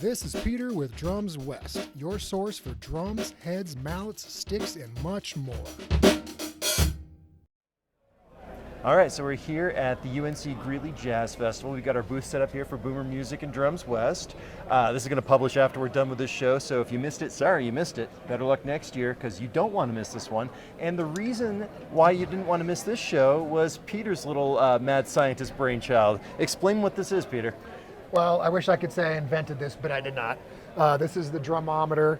This is Peter with Drums West, your source for drums, heads, mallets, sticks, and much more. All right, so we're here at the UNC Greeley Jazz Festival. We've got our booth set up here for Boomer Music and Drums West. This is going to publish after we're done with this show, so if you missed it, sorry you missed it. Better luck next year, because you don't want to miss this one. And the reason why you didn't want to miss this show was Peter's little mad scientist brainchild. Explain what this is, Peter. Well, I wish I could say I invented this, but I did not. This is the Drumometer.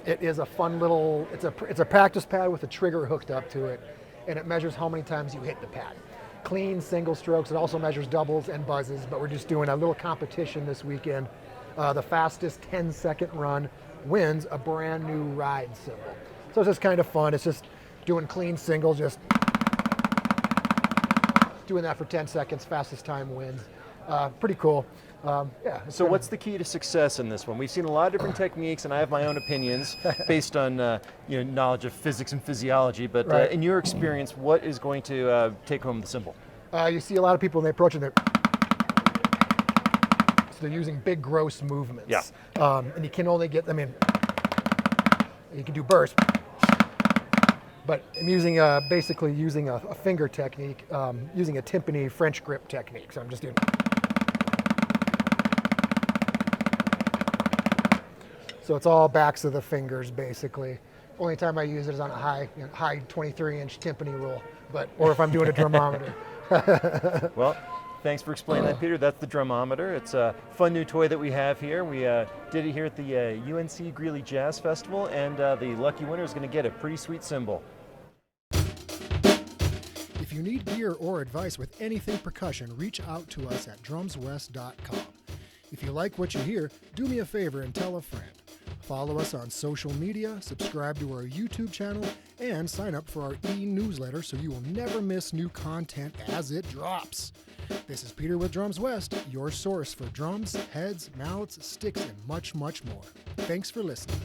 It is a fun little, it's a practice pad with a trigger hooked up to it, and it measures how many times you hit the pad. Clean single strokes. It also measures doubles and buzzes, but we're just doing a little competition this weekend. The fastest 10-second run wins a brand new ride cymbal. So it's just kind of fun. It's just doing clean singles, just doing that for 10 seconds, fastest time wins. Pretty cool. Yeah. So what's the key to success in this one? We've seen a lot of different techniques, and I have my own opinions based on knowledge of physics and physiology, but right. In your experience, what is going to take home the cymbal? You see a lot of people when they approach it, so they're using big, gross movements. Yeah. And you can only get them in, you can do bursts, but I'm using basically using a finger technique, using a timpani French grip technique. So I'm just doing. So it's all backs of the fingers, basically. Only time I use it is on a high 23-inch timpani roll, or if I'm doing a drumometer. Well, thanks for explaining that, Peter. That's the Drumometer. It's a fun new toy that we have here. We did it here at the UNC Greeley Jazz Festival, and the lucky winner is going to get a pretty sweet cymbal. If you need gear or advice with anything percussion, reach out to us at drumswest.com. If you like what you hear, do me a favor and tell a friend. Follow us on social media, subscribe to our YouTube channel, and sign up for our e-newsletter so you will never miss new content as it drops. This is Peter with Drums West, your source for drums, heads, mallets, sticks, and much, much more. Thanks for listening.